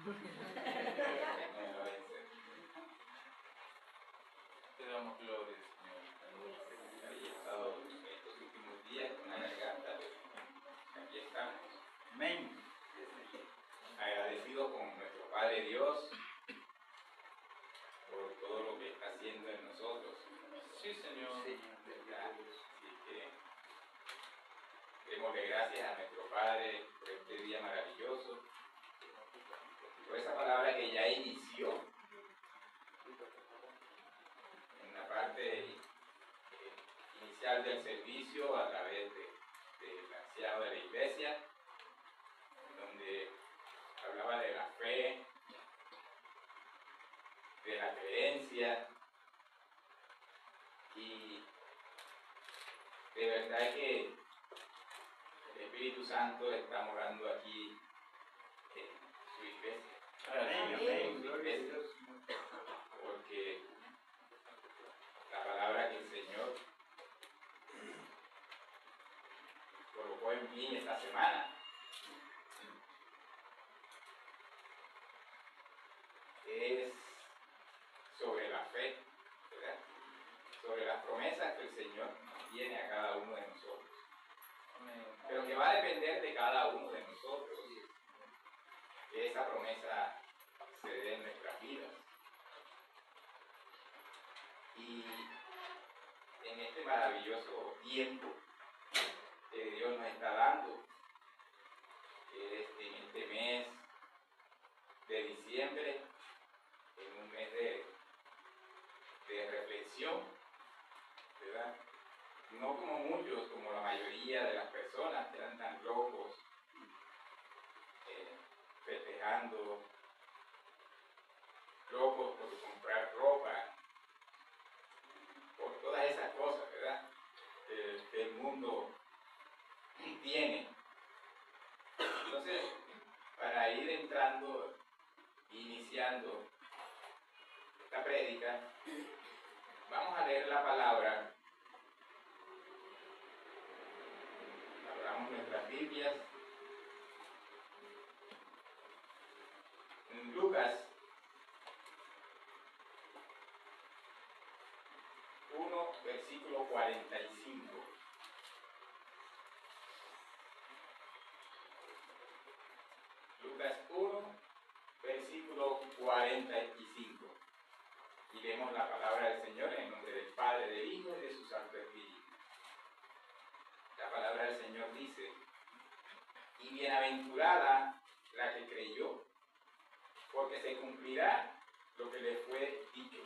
Te damos gloria, Señor. Había estado estos últimos días con la garganta, pero aquí estamos. Amén. Agradecido con nuestro Padre Dios por todo lo que está haciendo en nosotros. Sí, Señor. ¿Verdad? Así que démosle gracias a nuestro Padre por este día maravilloso, por esa palabra que ya inició en la parte inicial del servicio a través del anciano de la iglesia, donde hablaba de la fe, de la creencia, y de verdad que el Espíritu Santo está morando aquí en su iglesia. Amén, amén. Su iglesia, porque la palabra que el Señor colocó en mí esta semana es sobre la fe, ¿verdad? Sobre las promesas que el Señor tiene a cada uno de nosotros. Pero que va a depender de cada uno de nosotros que esa promesa se dé en nuestras vidas. Y en este maravilloso tiempo que Dios nos está dando, que es en este mes de diciembre, en un mes de reflexión, ¿verdad? No como muchos, como la mayoría de las personas que eran tan locos, festejando, locos por comprar ropa, por todas esas cosas, ¿verdad? Que el mundo tiene. Entonces, para ir entrando, iniciando esta prédica, vamos a leer la palabra. Abramos nuestras Biblias en Lucas 1, versículo 45. Lucas 1, versículo 45. Y leemos la palabra del Señor en nombre del Padre, del Hijo y de su Santo Espíritu. La palabra del Señor dice: y bienaventurada la que creyó, porque se cumplirá lo que le fue dicho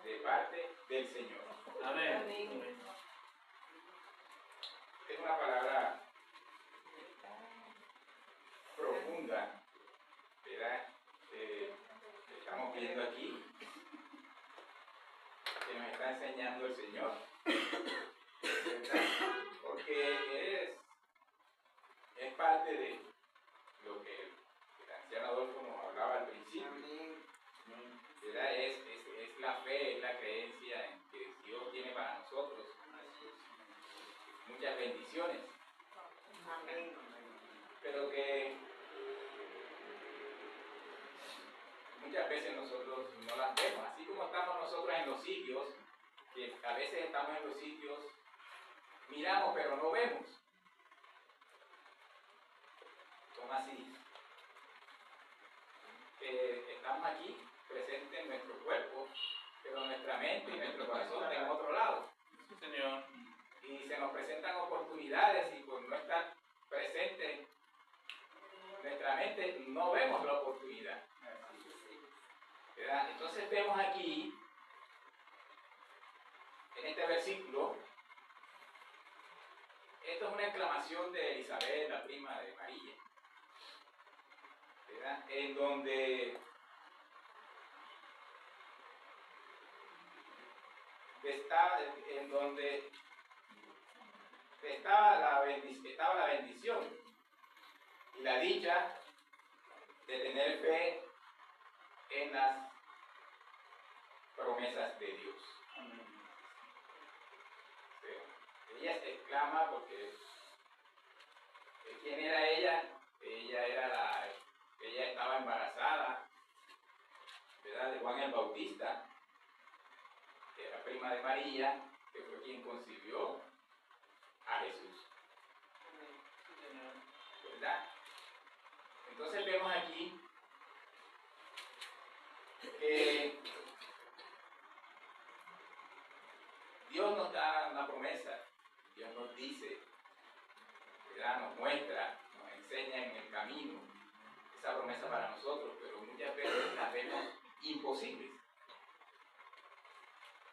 de parte del Señor. Amén. Amén. Es una palabra profunda, ¿verdad? Que estamos viendo aquí, que nos está enseñando el Señor, ¿verdad? Porque es parte de lo que el anciano Adolfo nos hablaba al principio, ¿verdad? Es la fe, es la creencia en que Dios tiene para nosotros muchas bendiciones, pero que muchas veces nosotros no las vemos, así como estamos nosotros en los sitios, que a veces estamos en los sitios, miramos pero no vemos. ¿Cómo así? Estamos aquí presentes en nuestro cuerpo, pero nuestra mente y nuestro corazón están en otro lado. Sí, Señor. Y se nos presentan oportunidades y por no estar presentes en nuestra mente no vemos la oportunidad, ¿verdad? Entonces vemos aquí, en este versículo, esto es una exclamación de Elizabeth, la prima de María, ¿verdad? En donde estaba la bendición y la dicha de tener fe en las promesas de Dios. Sí. Ella se exclama porque ¿quién era ella? Ella estaba embarazada Bautista, que era prima de María, que fue quien concibió a Jesús. ¿Verdad? Entonces vemos aquí que Dios nos da una promesa, Dios nos dice, ¿verdad? Nos muestra, nos enseña en el camino esa promesa para nosotros, pero muchas veces las vemos imposibles.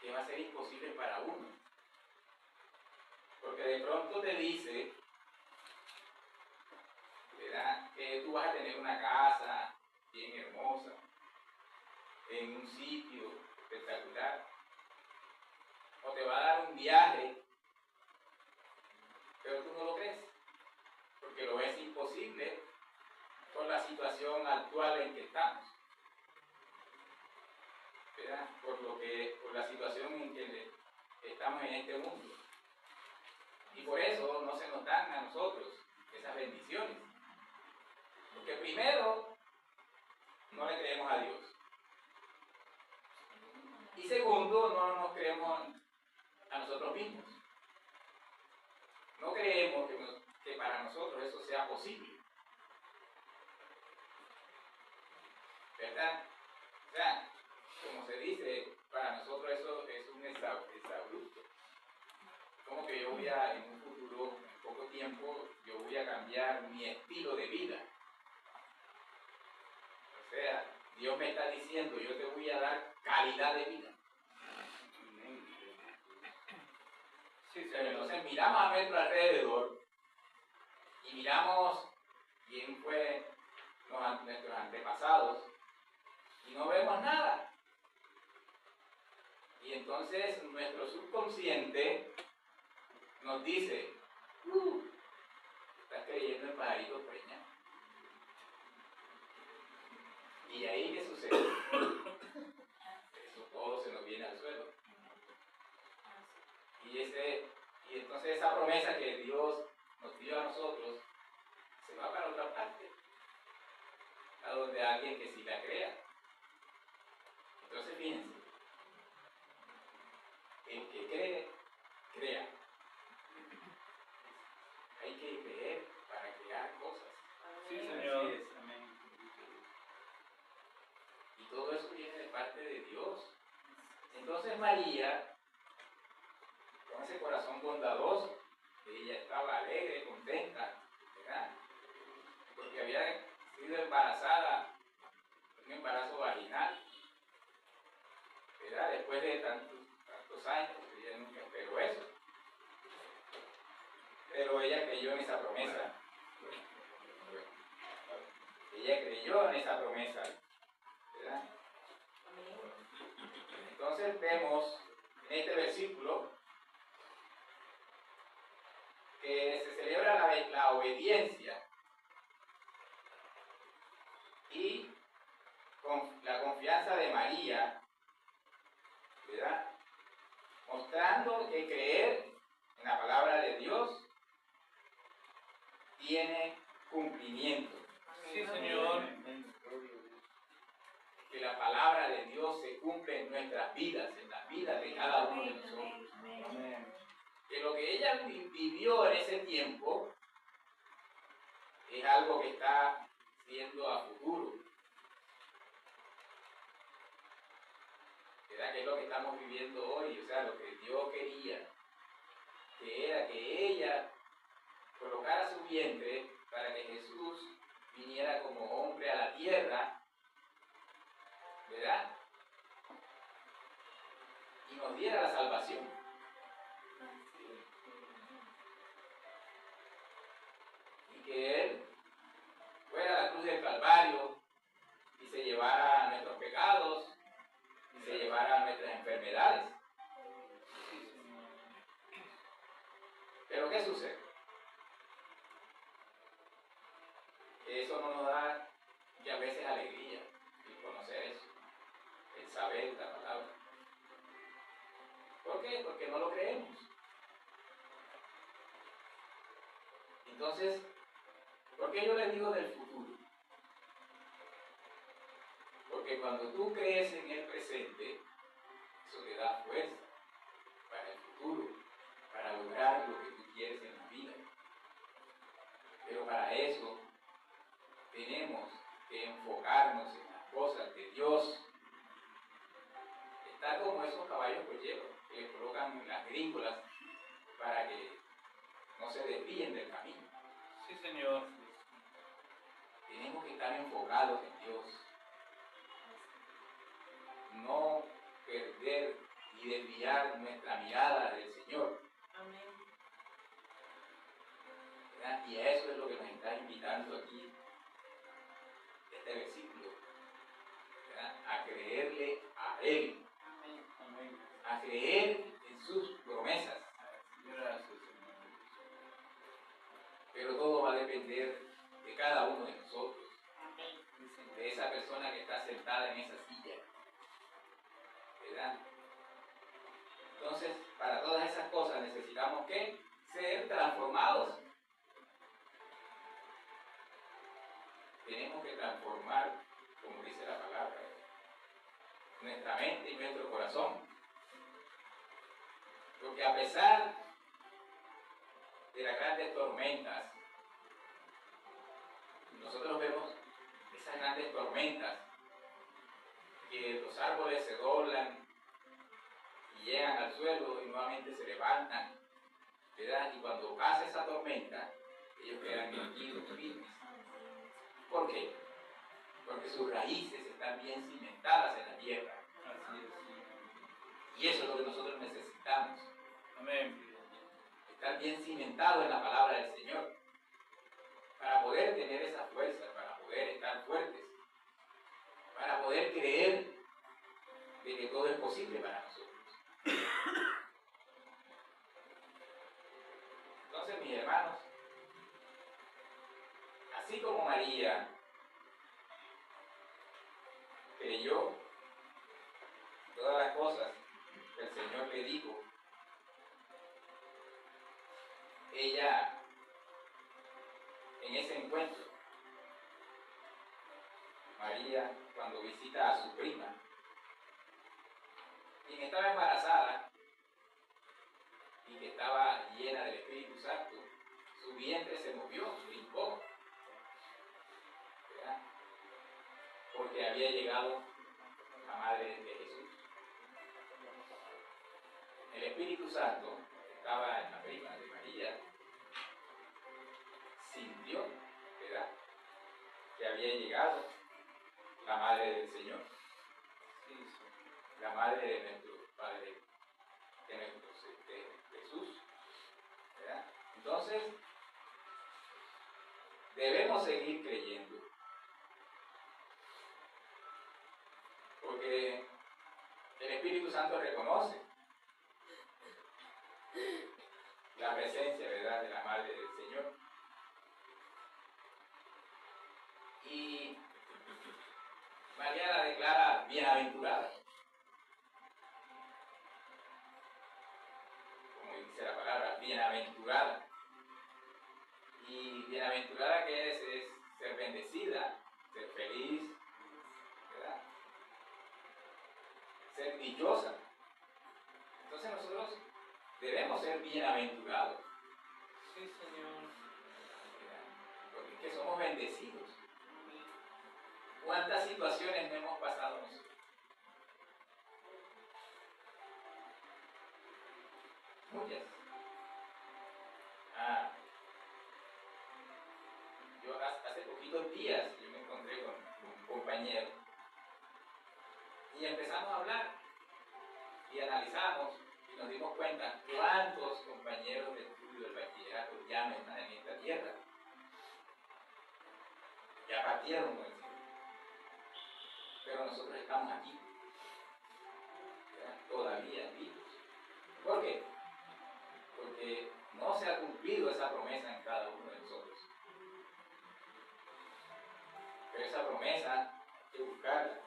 Que va a ser imposible para uno. Porque de pronto te dice, ¿verdad?, que tú vas a tener una casa bien hermosa, en un sitio espectacular, o te va a dar un viaje, pero tú no lo crees, porque lo ves imposible por la situación actual en que estamos, ¿verdad? Por la situación en que estamos en este mundo. Y por eso no se nos dan a nosotros esas bendiciones. Porque primero, no le creemos a Dios. Y segundo, no nos creemos a nosotros mismos. No creemos que para nosotros eso sea posible. ¿Verdad? O sea, como se dice, para nosotros eso es un exabrupto. Como que yo voy a, en un futuro, en poco tiempo, yo voy a cambiar mi estilo de vida. O sea, Dios me está diciendo, yo te voy a dar calidad de vida. Sí, entonces miramos a nuestro alrededor y miramos quién fue nuestros antepasados y no vemos nada. Y entonces nuestro subconsciente nos dice, estás creyendo en pajaritos preñados. ¿Y ahí qué sucede? Eso todo se nos viene al suelo. Y entonces esa promesa que Dios nos dio a nosotros se va para otra parte, a donde alguien que sí la crea. Entonces fíjense, el que cree, crea. Hay que creer para crear cosas. Sí, Señor. Así es. Amén. Y todo eso viene de parte de Dios. Entonces María, con ese corazón bondadoso, ella estaba alegre, contenta, ¿verdad? Porque había sido embarazada, un embarazo vaginal, ¿verdad? Después de tantos años, ella nunca esperó eso. Pero ella creyó en esa promesa. Ella creyó en esa promesa, ¿verdad? Entonces vemos en este versículo que se celebra la obediencia y la confianza de María, ¿verdad? Mostrando que creer en la palabra de Dios tiene cumplimiento. Sí, Señor. Que la palabra de Dios se cumple en nuestras vidas, en las vidas de cada uno de nosotros. Que lo que ella vivió en ese tiempo es algo que está siendo a futuro. ¿Verdad? Que es lo que estamos viviendo hoy, o sea, lo que Dios quería, que era que ella colocara su vientre para que Jesús viniera como hombre a la tierra, ¿verdad? Y nos diera la salvación. Y que Él fuera a la cruz del Calvario y se llevara nuestros pecados y se llevara nuestras enfermedades. Pero ¿qué sucede? Que eso no nos da muchas veces alegría el conocer eso, el saber la palabra. ¿Por qué? Porque no lo creemos. Entonces, ¿por qué yo les digo del futuro? Porque Porque cuando tú crees en el presente, eso te da fuerza para el futuro, para lograr lo que tú quieres en la vida. Pero para eso tenemos que enfocarnos en las cosas de Dios. Está como esos caballos cocheros que les colocan las gringolas para que no se desvíen del camino. Sí, Señor. Tenemos que estar enfocados en Dios. No perder y desviar nuestra mirada del Señor. Amén. ¿Verdad? Y a eso es lo que nos está invitando aquí este versículo. ¿Verdad? A creerle a Él. Amén. Amén. A creer en sus promesas. Gracias, Señor. Pero todo va a depender de cada uno de nosotros. Amén. De esa persona que está sentada en esa silla. ¿Verdad? Entonces, para todas esas cosas necesitamos que ser transformados. Tenemos que transformar, como dice la palabra, nuestra mente y nuestro corazón. Porque a pesar de las grandes tormentas, nosotros vemos esas grandes tormentas que los árboles se doblan y llegan al suelo y nuevamente se levantan, ¿verdad? Y cuando pasa esa tormenta, ellos quedan erguidos, firmes. ¿Por qué? Porque sus raíces están bien cimentadas en la tierra. Así es. Y eso es lo que nosotros necesitamos. Amén. Estar bien cimentado en la palabra del Señor. Para poder tener esa fuerza, para poder estar fuertes. Para poder creer de que todo es posible para nosotros. Entonces, mis hermanos, así como María creyó todas las cosas que el Señor le dijo, ella en ese encuentro, María cuando visita a su prima, quien estaba embarazada y que estaba llena del Espíritu Santo, su vientre se movió, brincó, ¿verdad? Porque había llegado la madre de Jesús. El Espíritu Santo estaba en la prima de María, sintió, ¿verdad?, que había llegado la madre del Señor, Sí, sí. la madre de nuestro Padre, de nuestro Jesús, ¿verdad? Entonces, debemos seguir creyendo, porque el Espíritu Santo reconoce la presencia, ¿verdad?, de la madre del Señor. Y María la declara bienaventurada. Como dice la palabra, bienaventurada. Y bienaventurada que es ser bendecida, ser feliz, ¿verdad? Ser dichosa. Entonces nosotros debemos ser bienaventurados, Sí, Señor. ¿verdad? Porque es que somos bendecidos. ¿Cuántas situaciones no hemos pasado nosotros? Muchas. Yo hace poquitos días yo me encontré con un compañero y empezamos a hablar y analizamos y nos dimos cuenta cuántos compañeros de estudio del bachillerato ya no están en esta tierra. Ya partieron con el Señor. Pero nosotros estamos aquí, ¿verdad?, todavía vivos. ¿Por qué? Porque no se ha cumplido esa promesa en cada uno de nosotros. Pero esa promesa hay que buscarla,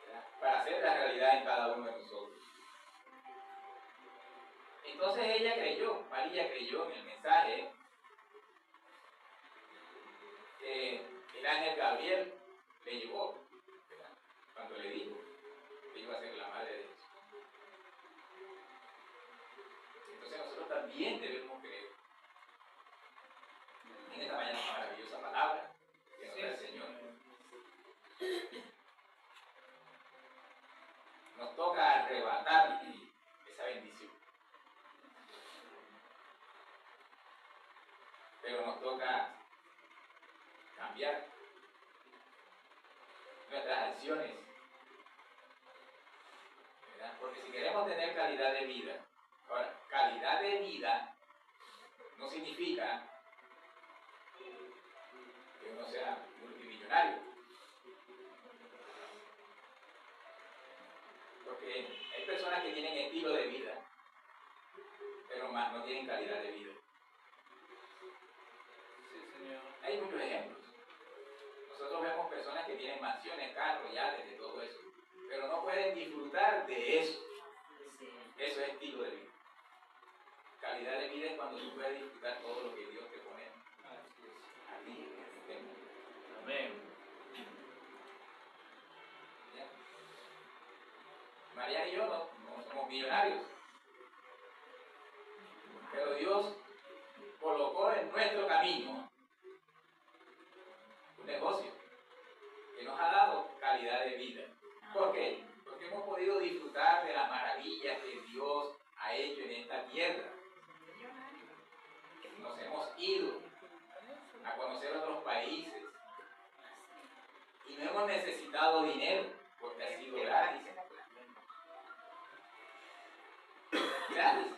¿verdad?, para hacerla realidad en cada uno de nosotros. Entonces ella creyó, María creyó en el mensaje que el ángel Gabriel le llevó, ¿verdad?, cuando le dijo que iba a ser la madre de Jesús. Entonces nosotros también debemos creer en esta mañana maravillosa palabra que nos da el Señor. Nos toca arrebatar esa bendición. Pero nos toca cambiar nuestras acciones, ¿verdad? Porque si queremos tener calidad de vida, ahora, calidad de vida no significa que uno sea multimillonario, porque hay personas que tienen estilo de vida, pero más no tienen calidad de vida. Sí, Señor. Hay muchos ejemplos. Nosotros vemos personas que tienen mansiones, carros, yates, de todo eso, pero no pueden disfrutar de eso. Eso es estilo de vida. Calidad de vida es cuando tú puedes disfrutar todo lo que Dios te pone a ti, en este mundo. Amén. ¿Ya? María y yo no somos millonarios, pero Dios colocó en nuestro camino un negocio que nos ha dado calidad de vida. ¿Por qué? Porque hemos podido disfrutar de las maravillas que Dios ha hecho en esta tierra. Nos hemos ido a conocer otros países y no hemos necesitado dinero porque ha sido gratis. Gratis.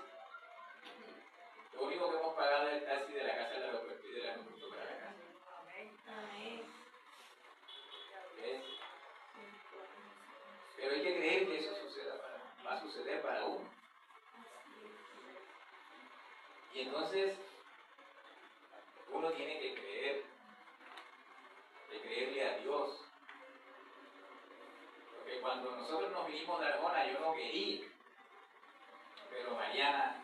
Lo único que hemos pagado es el taxi de la casa del aeropuerto y del aeropuerto para la casa. ¿Ves? Pero hay que creer que eso va a suceder para uno. Y entonces uno tiene que creerle a Dios. Porque cuando nosotros nos vinimos de Arjona, yo no quería. Pero Mariana,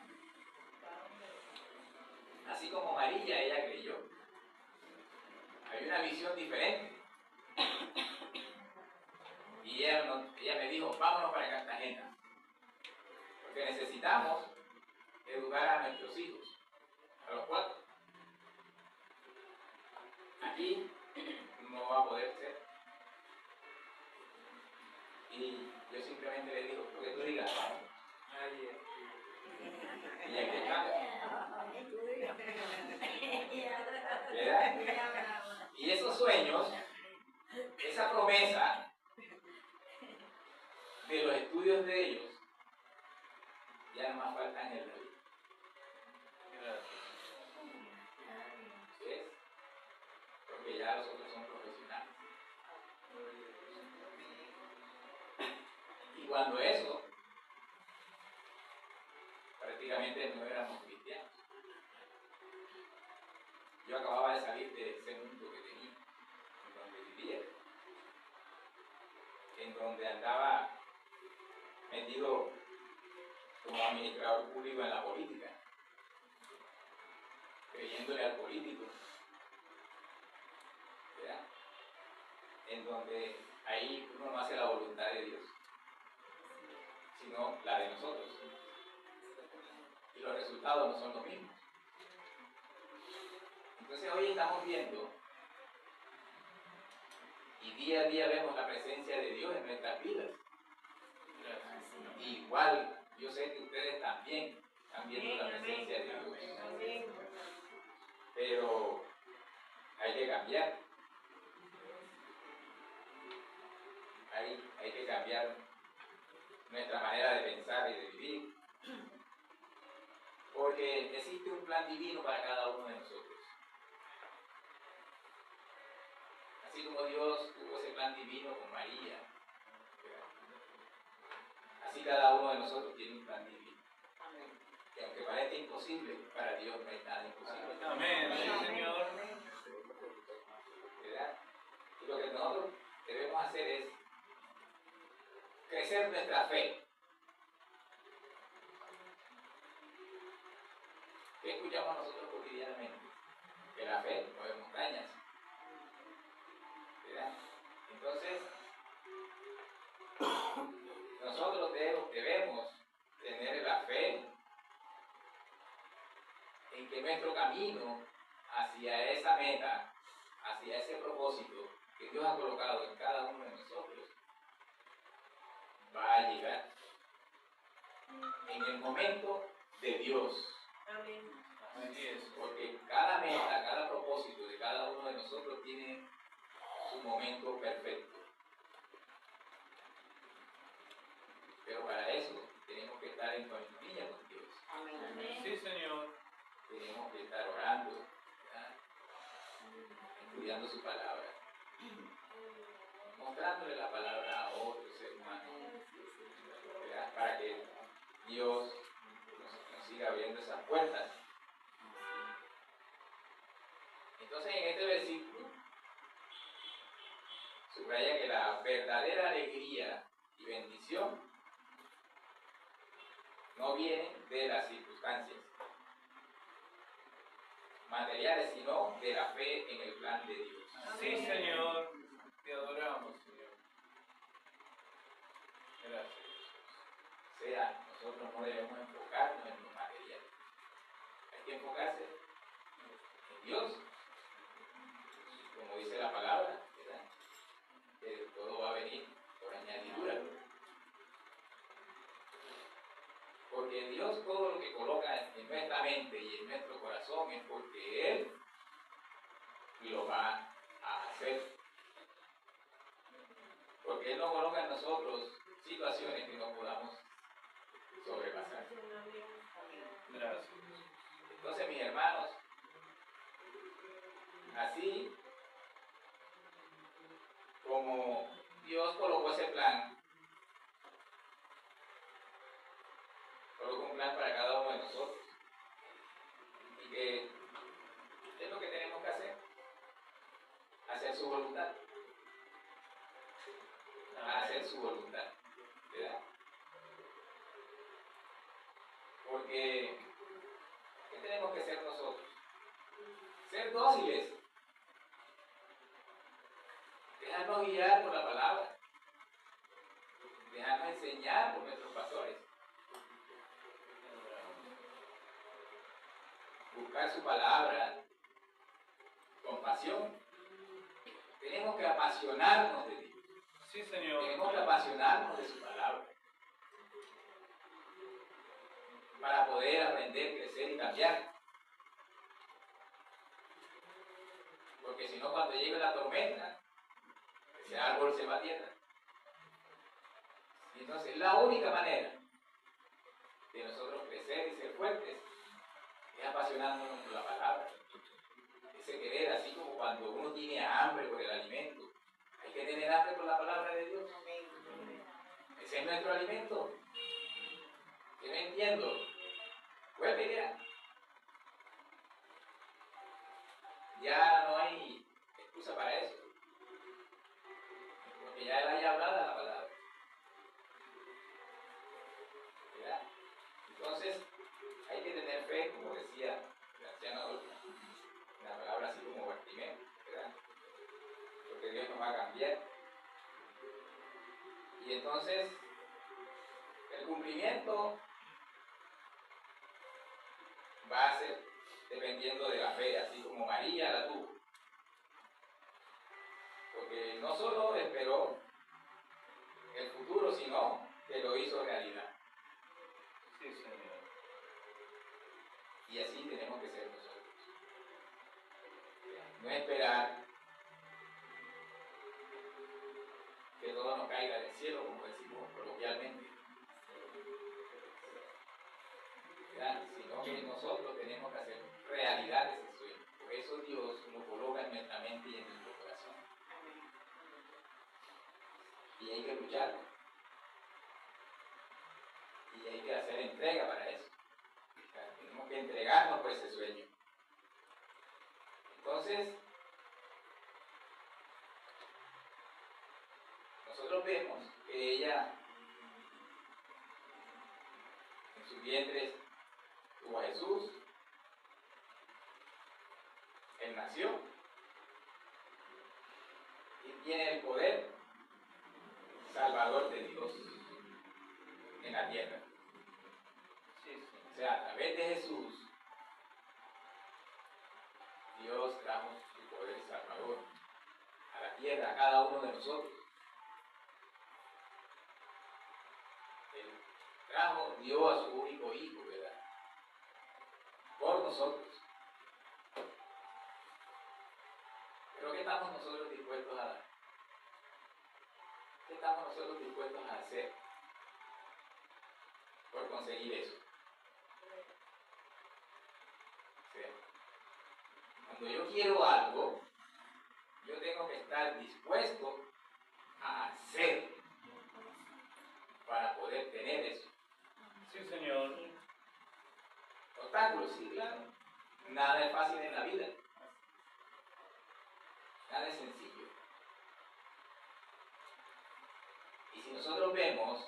así como María, ella creyó. Hay una visión diferente. Y ella me dijo, vámonos para Cartagena. Porque necesitamos educar a nuestros hijos, a los 4. Aquí no va a poder ser. Y yo simplemente le digo, lo que tú digas, vamos. Y aquí está. ¿Verdad? Y esos sueños, esa promesa de los estudios de ellos, ya no más faltan en la vida. ¿Ves? Porque ya los otros son profesionales. Y cuando eso, prácticamente no éramos cristianos. Yo acababa de salir de ese mundo que tenía, en donde vivía, en donde andaba metido como administrador público en la política, creyéndole al político, ¿verdad? En donde ahí uno no hace la voluntad de Dios, sino la de nosotros. Y los resultados no son los mismos. Entonces hoy estamos viendo y día a día vemos la presencia de Dios en nuestras vidas. Igual, yo sé que ustedes también están viendo la presencia de Dios. Pero hay que cambiar. Hay que cambiar nuestra manera de pensar y de vivir. Porque existe un plan divino para cada uno de nosotros. Así como Dios tuvo ese plan divino con María, así cada uno de nosotros tiene un plan divino. Y aunque parezca imposible, para Dios no hay nada imposible. Amén, sí, Señor. ¿Verdad? Y lo que nosotros debemos hacer es crecer nuestra fe. ¿Qué escuchamos nosotros cotidianamente? Que la fe mueve montañas. ¿Verdad? Entonces, debemos tener la fe en que nuestro camino hacia esa meta, hacia ese propósito que Dios ha colocado en cada uno de nosotros, va a llegar en el momento de Dios. Así es. Porque cada meta, cada propósito de cada uno de nosotros tiene su momento perfecto. Pero para eso tenemos que estar en comunión con Dios. Sí, Señor. Tenemos que estar orando, ¿verdad? Estudiando su palabra, mostrándole la palabra a otro ser humano, ¿verdad? Para que Dios nos siga abriendo esas puertas. Entonces, en este versículo subraya que la verdadera alegría y bendición no viene de las circunstancias materiales, sino de la fe en el plan de Dios. Sí, Señor. Te adoramos, Señor. Gracias. O sea, nosotros no debemos enfocarnos en lo material. Hay que enfocarse en Dios. Como dice la palabra, ¿verdad? Que todo va a venir por añadidura. Porque Dios todo lo que coloca en nuestra mente y en nuestro corazón es porque Él lo va a hacer. Porque Él no coloca en nosotros situaciones que no podamos sobrepasar. Gracias. Entonces, mis hermanos, así como Dios colocó ese plan, colocó un plan para cada uno de nosotros. Y que es lo que tenemos que hacer, hacer su voluntad. Hacer su voluntad, ¿verdad? Porque, ¿qué tenemos que ser nosotros? Ser dóciles. Dejarnos guiar por la palabra. Dejarnos enseñar por nuestros pastores. Buscar su palabra con pasión. Tenemos que apasionarnos de Dios. Sí, Señor. Tenemos que apasionarnos de su palabra. Para poder aprender, crecer y cambiar. Porque si no, cuando llegue la tormenta, ese árbol se va a tierra. Y entonces la única manera de nosotros crecer y ser fuertes es apasionándonos por la palabra. Ese querer, así como cuando uno tiene hambre por el alimento, hay que tener hambre por la palabra de Dios. Ese es nuestro alimento. Yo no entiendo. Vuelve ya no hay excusa para eso. Porque ya hay hablada la palabra. ¿Verdad? Entonces, hay que tener fe, como decía el anciano Adolfo, una palabra así como Bartimeo, ¿verdad? Porque Dios nos va a cambiar. Y entonces, el cumplimiento va a ser dependiendo de la fe, así como María la tuvo. Porque no solo esperó el futuro, sino que lo hizo realidad. Sí, Señor. Y así tenemos que ser nosotros. No esperar que todo nos caiga del cielo, como decimos coloquialmente, ¿verdad? Sino que nosotros tenemos que hacer realidad ese sueño. Por eso Dios lo coloca en nuestra mente y en nuestro corazón. Y hay que luchar. Y hay que hacer entrega para eso. O sea, tenemos que entregarnos por ese sueño. Entonces, nosotros vemos que ella en sus vientres tuvo a Jesús, Él nació y tiene el poder salvador de Dios. la tierra. Sí, Señor. O sea, a través de Jesús, Dios trajo su poder salvador a la tierra, a cada uno de nosotros. Él trajo, dio a su único hijo, ¿verdad? Por nosotros. Pero ¿qué estamos nosotros dispuestos a dar? ¿Qué estamos nosotros dispuestos a hacer por conseguir eso? O sea, cuando yo quiero algo, yo tengo que estar dispuesto a hacer para poder tener eso. Sí, Señor. Obstáculos, sí, claro. Nada es fácil en la vida. Nada es sencillo. Y si nosotros vemos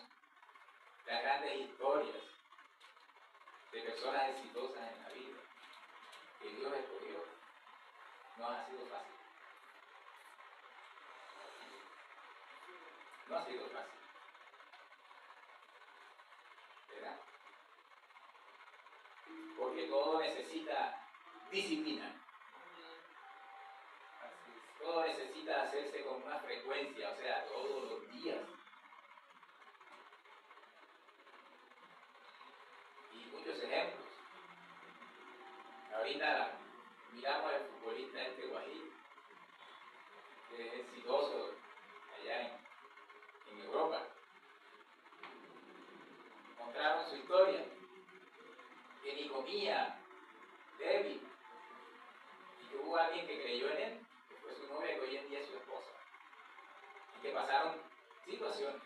las grandes historias de personas exitosas en la vida que Dios escogió, no ha sido fácil. No ha sido fácil. ¿Verdad? Porque todo necesita disciplina. Todo necesita hacerse con una frecuencia, o sea, todos los días. Y muchos ejemplos. Ahorita miramos al futbolista Guajiro, que es exitoso allá en Europa. Mostraron su historia, que ni comía, débil, y que hubo alguien que creyó en él, que fue su novia, que hoy en día es su esposa, y que pasaron situaciones.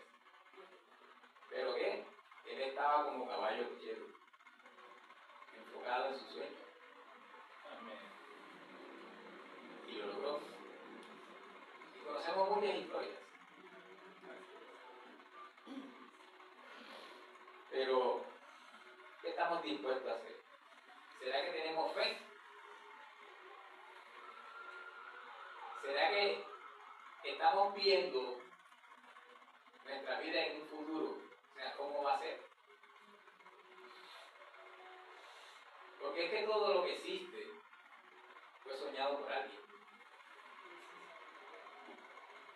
¿Pero qué? Él estaba como caballo cochero, enfocado en su sueño. Amén. Y lo logró. Y conocemos muchas historias. Pero, ¿qué estamos dispuestos a hacer? ¿Será que tenemos fe? ¿Será que estamos viendo nuestra vida en un futuro? O sea, ¿cómo va a ser? Porque es que todo lo que existe fue soñado por alguien.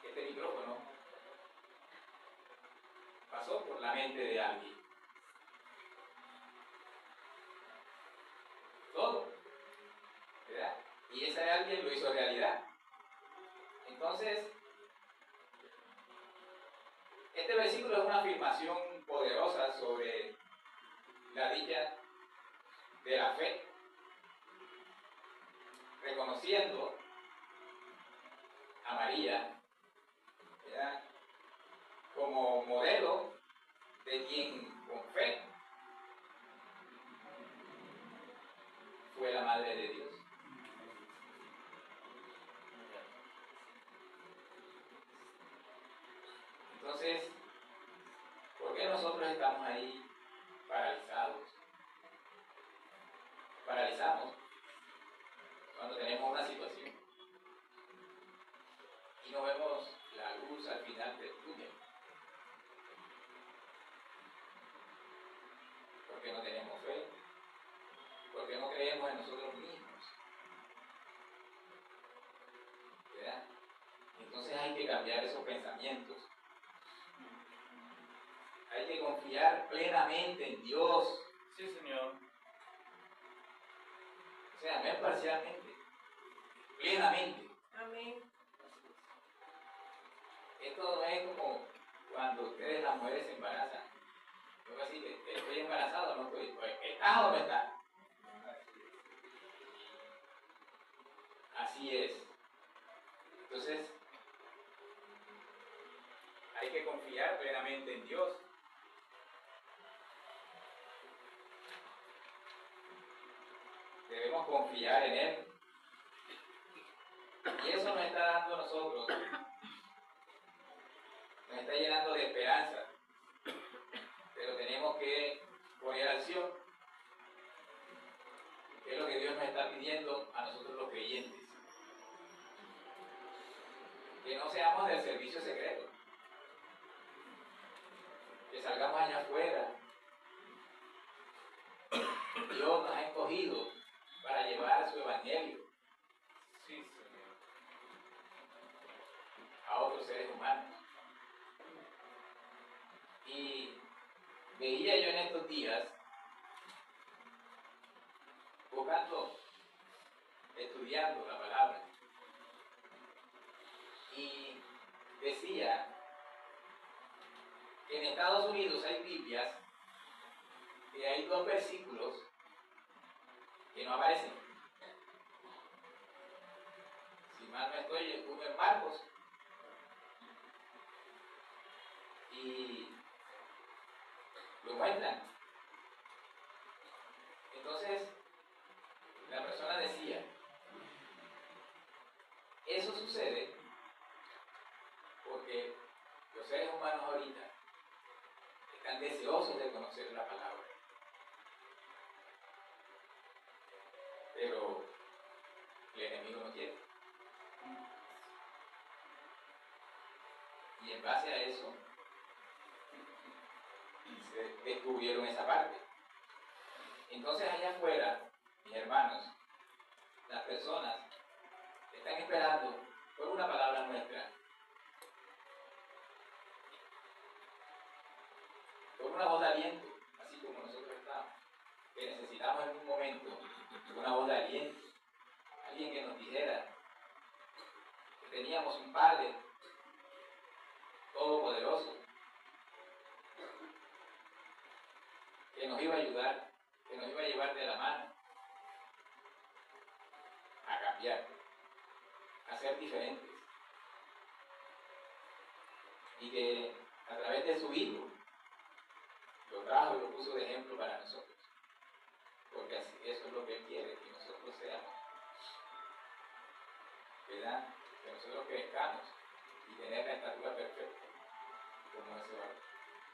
Este micrófono pasó por la mente de alguien. Todo, ¿verdad? Y ese alguien lo hizo realidad. Entonces, este versículo es una afirmación poderosa sobre la dicha de la fe, reconociendo a María, ¿verdad?, como modelo de quien con fe fue la madre de Dios. Entonces, ¿por qué nosotros estamos ahí paralizados? Paralizamos cuando tenemos una situación y no vemos la luz al final del túnel, porque no tenemos fe, porque no creemos en nosotros mismos, ¿verdad? Entonces hay que cambiar esos pensamientos. Hay que confiar plenamente en Dios. Sí, Señor. O sea, no es parcialmente, plenamente. Amén. Esto no es como cuando ustedes, las mujeres, se embarazan. No es así que estoy embarazado o no estoy. Pues, ¿estás o no estás? Así es. Entonces, hay que confiar plenamente en Dios. Debemos confiar en Él. Y eso nos está dando a nosotros, nos está llenando de esperanza. Pero tenemos que poner acción. Que es lo que Dios nos está pidiendo a nosotros los creyentes. Que no seamos del servicio secreto. Que salgamos allá afuera. Dios nos ha escogido para llevar su evangelio Sí, Señor. a otros seres humanos. Y veía yo en estos días, buscando, estudiando la palabra, y decía que en Estados Unidos hay Biblias que hay 2 versículos que no aparecen. Si mal no estoy, uno en Marcos y lo muestran. Entonces, la persona decía, eso sucede porque los seres humanos ahorita están deseosos de conocer la palabra. Pero el enemigo no quiere. Y en base a eso, se descubrieron esa parte. Entonces allá afuera, mis hermanos, las personas están esperando por una palabra nuestra, por una voz de aliento, así como nosotros estamos, que necesitamos en un momento una voz de aliento, alguien que nos dijera que teníamos un Padre todopoderoso, que nos iba a ayudar, que nos iba a llevar de la mano a cambiar, a ser diferentes, y que a través de su Hijo lo trajo y lo puso de ejemplo para nosotros, porque así, eso es lo que Él quiere, que nosotros seamos, ¿verdad? Que nosotros crezcamos y tener la estatura perfecta como ese varón,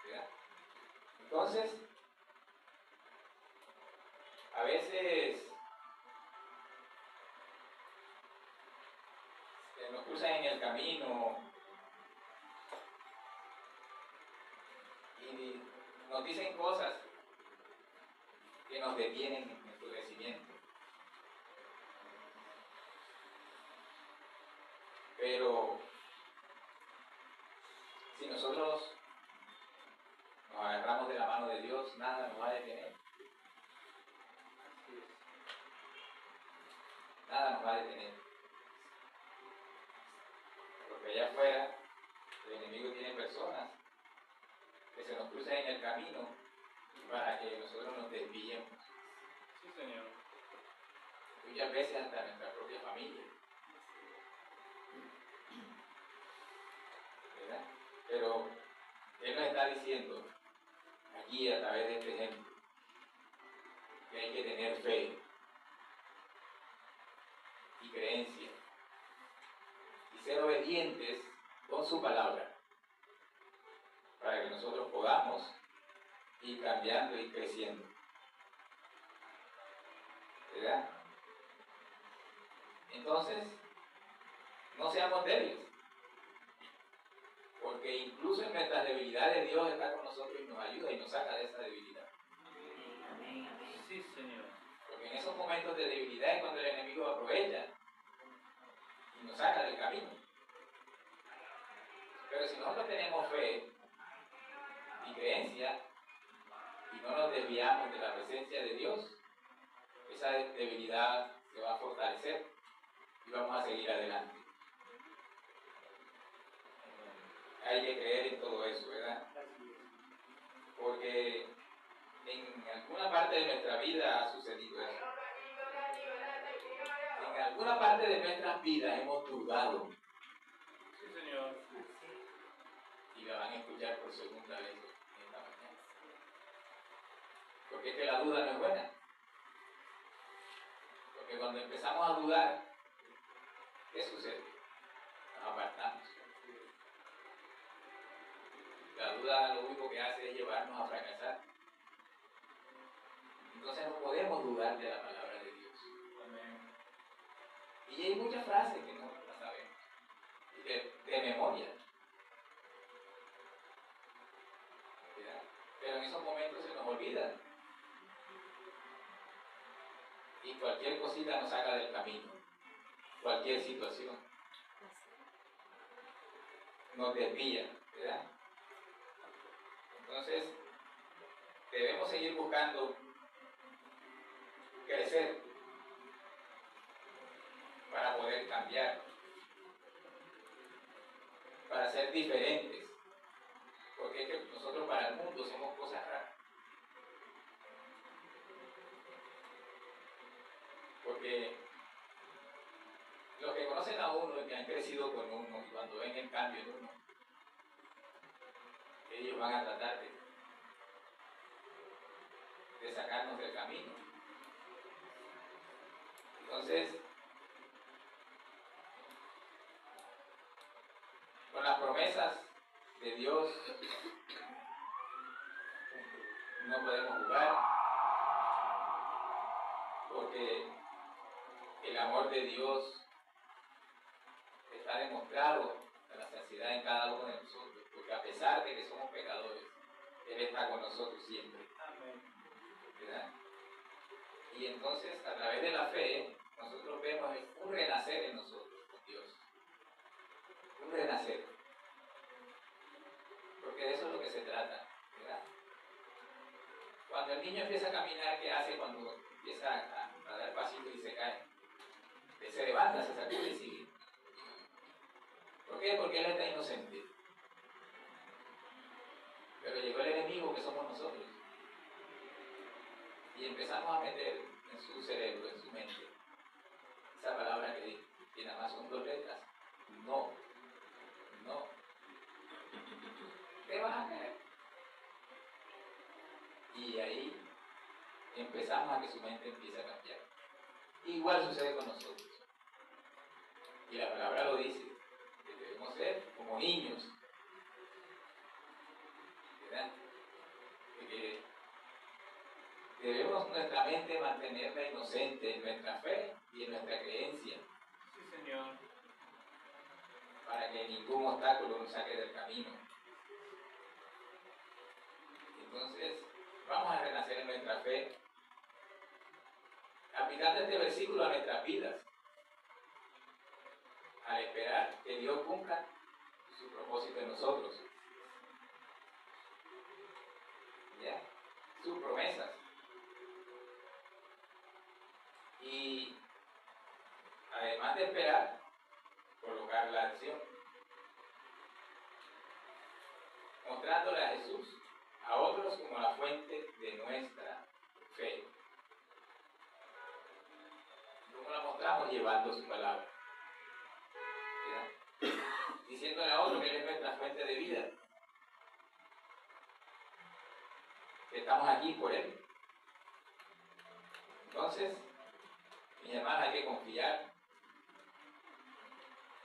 ¿verdad? Entonces, a veces nos cruzan en el camino y nos dicen cosas que nos detienen en nuestro crecimiento. Pero si nosotros nos agarramos de la mano de Dios, nada nos va a detener. Nada nos va a detener. Porque allá afuera el enemigo tiene personas que se nos cruzan en el camino para que nosotros nos desviemos. Sí, Señor. Muchas veces hasta nuestra propia familia. ¿Verdad? Pero Él nos está diciendo aquí a través de este ejemplo que hay que tener fe y creencia y ser obedientes con su palabra para que nosotros podamos ir cambiando y creciendo. ¿Verdad? Entonces, no seamos débiles, porque incluso en nuestras debilidades Dios está con nosotros y nos ayuda y nos saca de esa debilidad. Sí, Señor. Porque en esos momentos de debilidad es cuando el enemigo aprovecha y nos saca del camino. Pero si nosotros tenemos fe y creencia y no nos desviamos de la presencia de Dios, esa debilidad se va a fortalecer y vamos a seguir adelante. Hay que creer en todo eso, ¿verdad? Porque en alguna parte de nuestra vida ha sucedido eso. En alguna parte de nuestras vidas hemos dudado. Sí, Señor. Y la van a escuchar por segunda vez esta mañana. Porque es que la duda no es buena. Porque cuando empezamos a dudar, ¿qué sucede? Nos apartamos. La duda lo único que hace es llevarnos a fracasar. Entonces no podemos dudar de la palabra de Dios. Amén. Y hay muchas frases que no las sabemos. Y de memoria. ¿Verdad? esos momentos se nos olvida. Y cualquier cosita nos saca del camino. Cualquier situación nos desvía, ¿verdad? Entonces, debemos seguir buscando crecer para poder cambiar, para ser diferentes, porque es que nosotros para el mundo somos cosas raras. Porque los que conocen a uno y que han crecido con uno, y cuando ven el cambio en uno, ellos van a tratar de sacarnos del camino. Entonces, con las promesas de Dios no podemos jugar, porque el amor de Dios está demostrado en la saciedad en cada uno de nosotros, porque a pesar de que somos pecadores, Él está con nosotros siempre. ¿Verdad? Y entonces, a través de la fe, nosotros vemos un renacer en nosotros con Dios. Un renacer. Porque de eso es lo que se trata, ¿verdad? Cuando el niño empieza a caminar, ¿qué hace cuando empieza a dar pasitos y se cae? Se levanta, se sacude y sigue. ¿Por qué? Porque él está inocente. Pero llegó el enemigo que somos nosotros. Y empezamos a meter en su cerebro, en su mente, esa palabra que nada más son 2 letras. No. No. Te vas a caer. Y ahí empezamos a que su mente empiece a cambiar. Igual sucede con nosotros. Y la palabra lo dice, que debemos ser como niños. ¿Verdad? Que debemos nuestra mente mantenerla inocente en nuestra fe y en nuestra creencia. Sí, Señor. Para que ningún obstáculo nos saque del camino. Entonces, vamos a renacer en nuestra fe, aplicando este versículo a nuestras vidas, al esperar que Dios cumpla su propósito en nosotros. ¿Ya? Sus promesas. Y además de esperar, colocar la acción. Mostrándole a Jesús, a otros como la fuente de nuestra fe. ¿Cómo la mostramos? Llevando su palabra. ¿Verdad? Diciéndole a otros que Él es nuestra fuente de vida. Que estamos aquí por Él. Entonces, mis hermanos, hay que confiar.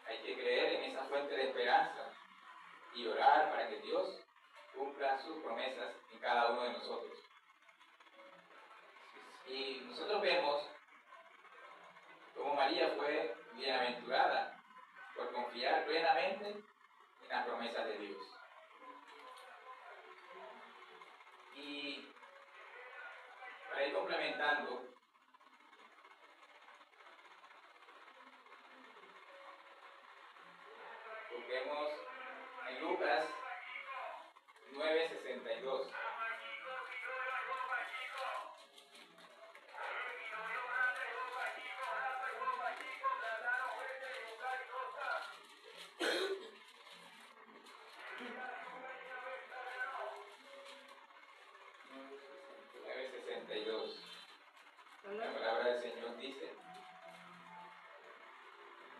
Hay que creer en esa fuente de esperanza y orar para que Dios cumpla sus promesas en cada uno de nosotros. Y nosotros vemos cómo María fue bienaventurada por confiar plenamente en las promesas de Dios. Y para ir complementando, busquemos en Lucas 9:62. La palabra del Señor dice: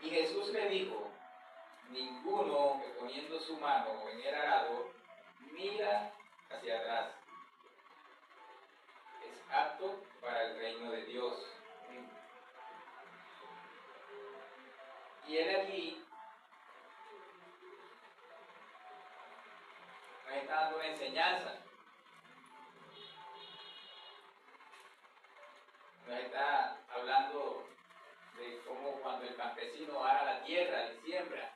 y Jesús le dijo, ninguno que poniendo su mano en el arado mira hacia atrás es apto para el reino de Dios. Y él aquí nos está dando una enseñanza. Nos está hablando de cómo cuando el campesino ara la tierra y siembra,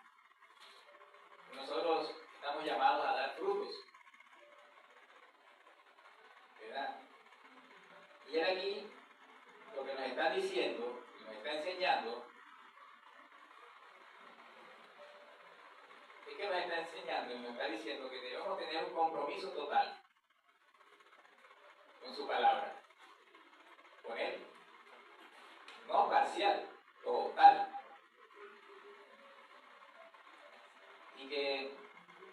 nosotros estamos llamados a dar frutos. Y él aquí lo que nos está diciendo, nos está enseñando, es que nos está enseñando y nos está diciendo que debemos tener un compromiso total con su palabra, con él, no parcial, total. Y que,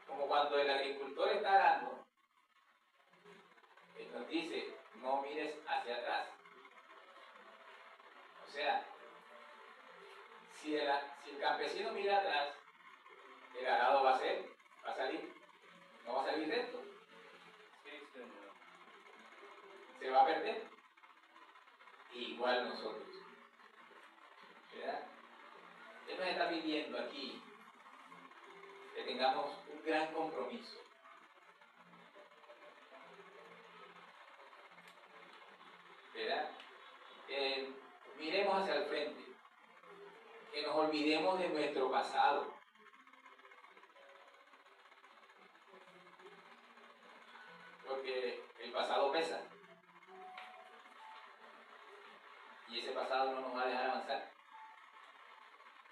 como cuando el agricultor está arando, él nos dice, no mires hacia atrás. O sea, si el campesino mira atrás, el arado va a salir, no va a salir recto, Sí, Señor. se va a perder. Igual nosotros, ¿verdad? Él nos está pidiendo aquí que tengamos un gran compromiso. ¿Verdad? Que miremos hacia el frente, que nos olvidemos de nuestro pasado. Porque el pasado pesa. Y ese pasado no nos va a dejar avanzar.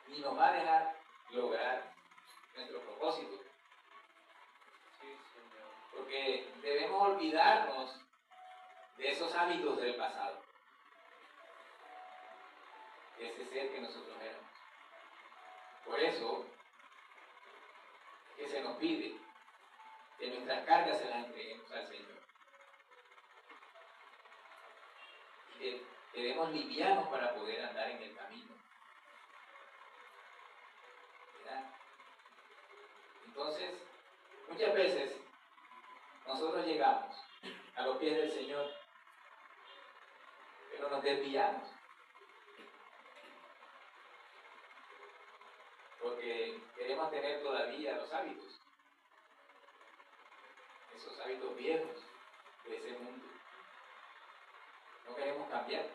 Ni nos va a dejar lograr nuestro propósito. Sí, Señor. Porque debemos olvidarnos de esos hábitos del pasado. De ese ser que nosotros éramos. Por eso que se nos pide que nuestras cargas se las entreguemos al Señor. Y que quedemos livianos para poder andar en el camino. ¿Verdad? Entonces, muchas veces nosotros llegamos a los pies del Señor, pero nos desviamos. Porque queremos tener todavía los hábitos, esos hábitos viejos de ese mundo. No queremos cambiar.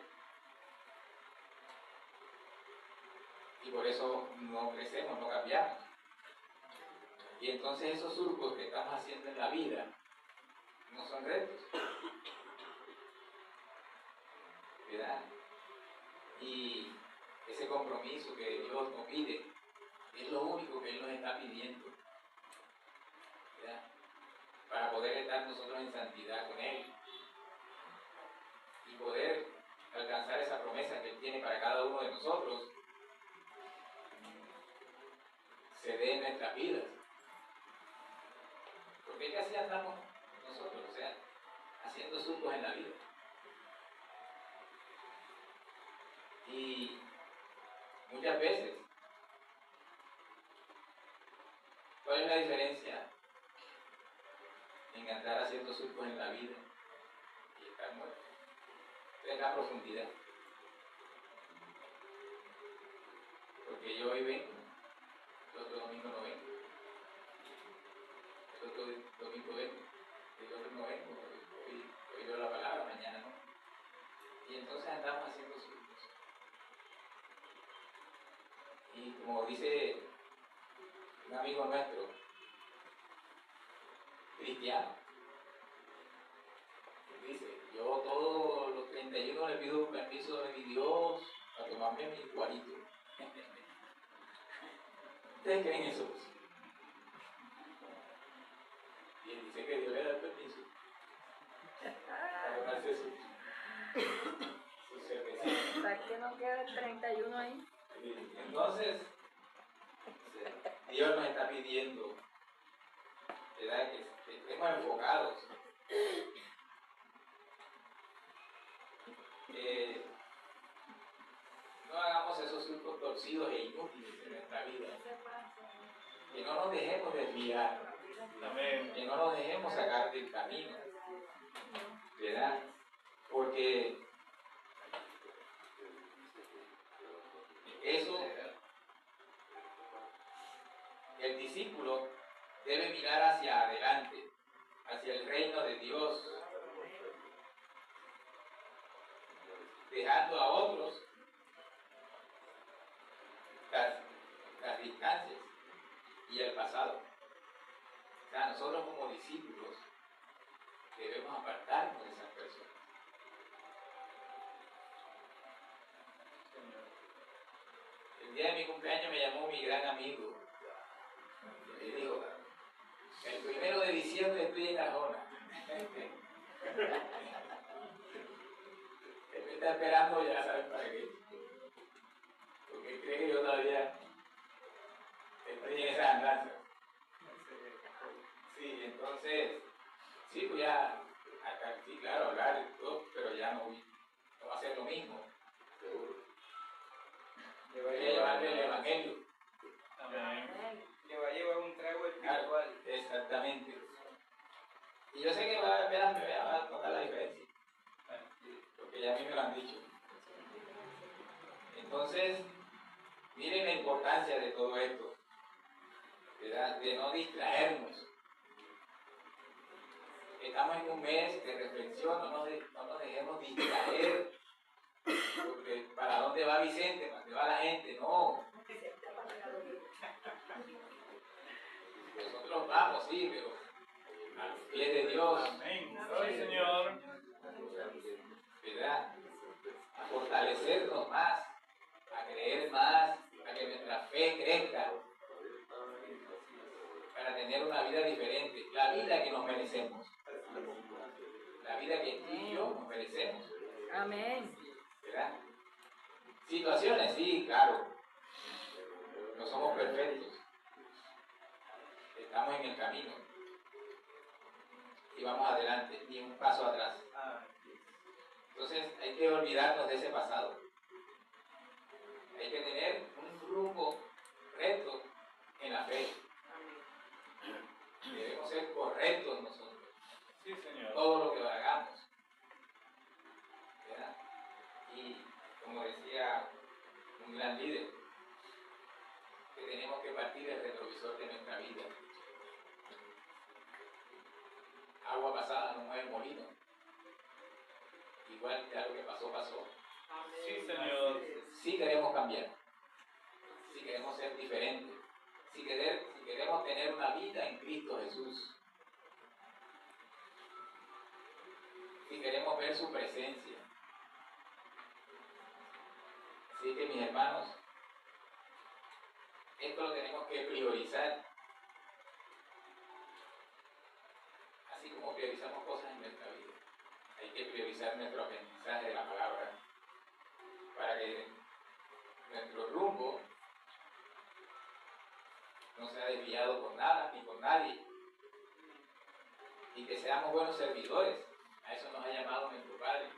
Y por eso no crecemos, no cambiamos. Y entonces esos surcos que estamos haciendo en la vida no son retos. ¿Verdad? Y ese compromiso que Dios nos pide es lo único que Él nos está pidiendo. ¿Verdad? Para poder estar nosotros en santidad con Él. Y poder alcanzar esa promesa que Él tiene para cada uno de nosotros, se dé en nuestras vidas. Porque es que así andamos nosotros, o sea, haciendo surcos en la vida. Y muchas veces, ¿cuál es la diferencia en andar haciendo surcos en la vida y estar muerto? Es la profundidad. Porque yo hoy vengo, el otro domingo no vengo, el otro domingo vengo, el otro no vengo, hoy veo la palabra, mañana no. Y entonces andamos haciendo surcos. Y como dice un amigo nuestro, cristiano, dice, yo todos los 31 le pido permiso de mi Dios para tomarme mi guarito. ¿Ustedes creen eso? Y él dice que Dios le da el permiso para tomarse su cervecita. ¿Para qué no queda el 31 ahí? Entonces, Dios nos está pidiendo, ¿verdad?, que estemos enfocados. No hagamos esos surcos torcidos e inútiles en nuestra vida. Que no nos dejemos desviar. Amén. Que no nos dejemos sacar del camino. ¿Verdad? Porque eso, el discípulo debe mirar hacia adelante, hacia el reino de Dios, dejando a otros las distancias y el pasado. O sea, nosotros como discípulos debemos apartarnos de esas personas. El día de mi cumpleaños me llamó mi gran amigo y me dijo, el 1 de diciembre estoy en Arjona. Él me está esperando, ya sabes para qué. Porque cree que yo todavía estoy en esa andanza. Sí, entonces, sí, pues ya, acá, sí, claro, hablar y todo, pero ya no va a ser lo mismo, seguro. Yo voy a llevarle el evangelio. Amén. Que va a llevar un trago espiritual. Claro, exactamente. Y yo sé que va a notar la diferencia, porque ya a mí me lo han dicho. Entonces, miren la importancia de todo esto, ¿verdad? De no distraernos. Estamos en un mes de reflexión, no nos dejemos distraer, porque ¿para dónde va Vicente? ¿Para dónde va la gente? No. Nosotros vamos, sí, pero a los pies de Dios, Amén. Soy Señor. ¿verdad? A fortalecernos más, a creer más, a que nuestra fe crezca, para tener una vida diferente, la vida que nos merecemos, la vida que tú y yo nos merecemos, Amén. ¿verdad? Situaciones, sí, claro, no somos perfectos, estamos en el camino y vamos adelante, ni un paso atrás. Entonces hay que olvidarnos de ese pasado, hay que tener un rumbo recto en la fe. Debemos ser correctos nosotros, Sí, Señor. todo lo que hagamos, ¿verdad? Y como decía un gran líder, que tenemos que partir el retrovisor de nuestra vida. Agua pasada no mueve molino. Igual ya lo que pasó, pasó. Sí, Señor. Si queremos cambiar, si queremos ser diferentes, si queremos tener una vida en Cristo Jesús, si queremos ver su presencia. Así que mis hermanos, esto lo tenemos que priorizar, así como priorizamos cosas en nuestra vida. Hay que priorizar nuestro aprendizaje de la palabra para que nuestro rumbo no sea desviado por nada ni por nadie, y que seamos buenos servidores. A eso nos ha llamado nuestro Padre,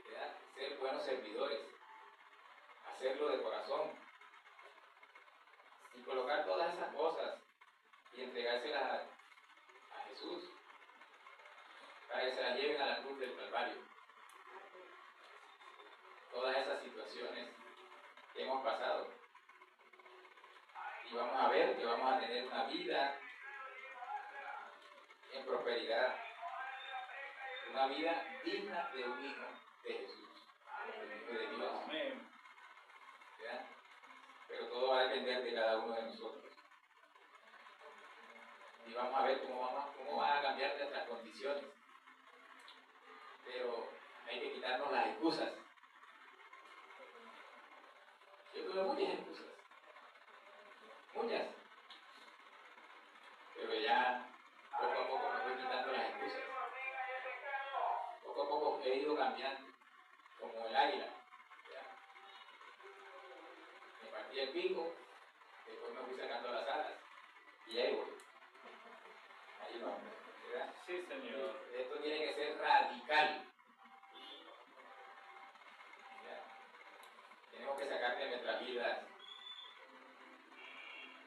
¿verdad? Ser buenos servidores, hacerlo de corazón y colocar todas esas cosas y entregárselas a Jesús para que se las lleven a la cruz del Calvario. Todas esas situaciones que hemos pasado, y vamos a ver que vamos a tener una vida en prosperidad, una vida digna de un hijo de Jesús, un hijo de Dios, Amén. ¿verdad? Pero todo va a depender de cada uno de nosotros. Y vamos a ver cómo van a cambiar nuestras condiciones. Pero hay que quitarnos las excusas. Yo tuve muchas excusas, muchas, pero ya poco a poco me voy quitando las excusas. Poco a poco he ido cambiando, como el águila. ¿Ya? Me partí el pico, después me fui sacando las alas y ahí voy. Ahí vamos, ¿verdad? Sí, Señor. Esto tiene que ser radical. ¿Ya? Tenemos que sacar de nuestras vidas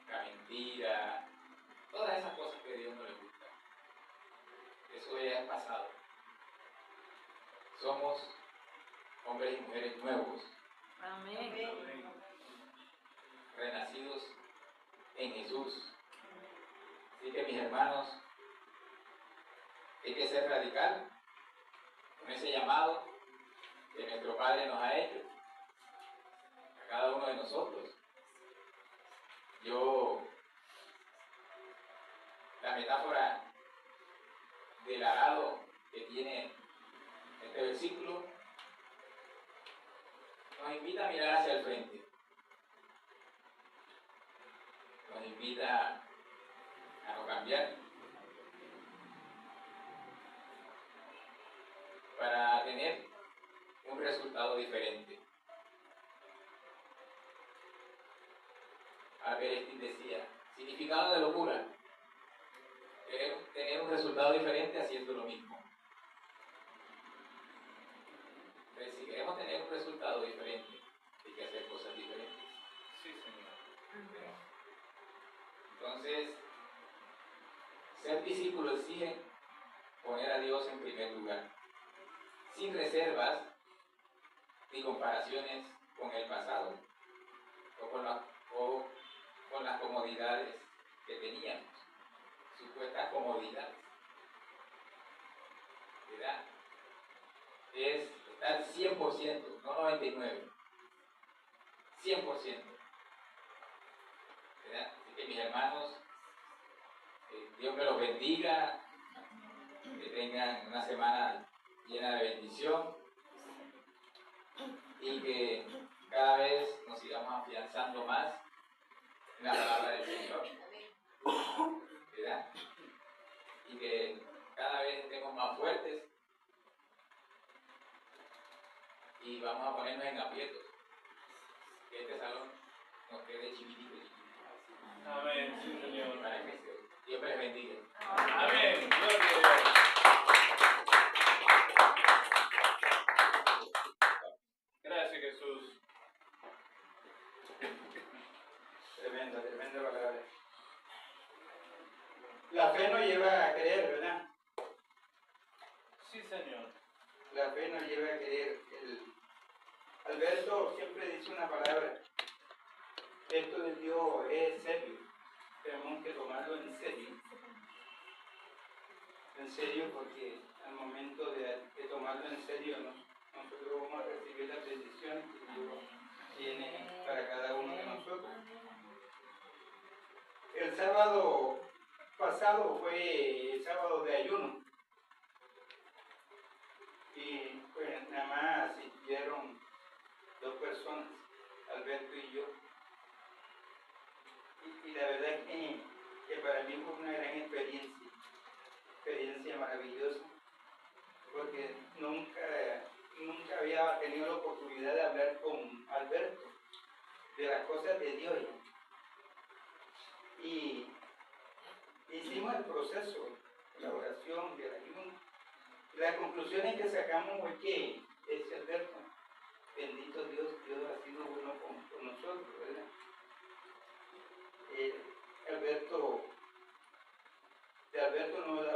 la mentira, todas esas cosas que a Dios no le gusta. Eso ya es pasado. Somos hombres y mujeres nuevos, Amén. renacidos en Jesús. Así que mis hermanos, hay que ser radical con ese llamado que nuestro Padre nos ha hecho a cada uno de nosotros. La metáfora del arado que tiene este versículo nos invita a mirar hacia el frente. Nos invita a no cambiar. Para tener un resultado diferente. Albert Einstein decía, significado de locura, tener un resultado diferente haciendo lo mismo. Entonces, si queremos tener un resultado diferente, hay que hacer cosas diferentes. Sí, Señor. Entonces, ser discípulo exige poner a Dios en primer lugar, sin reservas ni comparaciones con el pasado o con las comodidades que teníamos, supuestas comodidades, ¿verdad? Es estar 100%, no 99%, 100%, ¿verdad? Así que mis hermanos, Dios me los bendiga, que tengan una semana llena de bendición y que cada vez nos sigamos afianzando más en la palabra del Señor, ¿verdad? Y que cada vez estemos más fuertes y vamos a ponernos en aprietos, que este salón nos quede chiquitito. Amén, sí, Señor. Para que Dios me les bendiga. Amén. Gloria a Dios. Gracias, Jesús. Tremenda palabra. La fe nos lleva a creer, ¿verdad? Sí, Señor. La fe nos lleva a creer. Alberto siempre dice una palabra. Esto de Dios es serio. Tenemos que tomarlo en serio. En serio, porque al momento de tomarlo en serio, nosotros vamos a recibir las bendiciones que Dios tiene para cada uno de nosotros. El sábado pasado fue el sábado de ayuno. Y pues nada más asistieron 2 personas, Alberto y yo. Y la verdad es que para mí fue una gran experiencia maravillosa, porque nunca había tenido la oportunidad de hablar con Alberto de las cosas de Dios. Y hicimos el proceso, la oración, del ayuno. Las conclusiones que sacamos fue que ese Alberto, bendito Dios, Dios ha sido bueno con nosotros, ¿verdad? De Alberto nos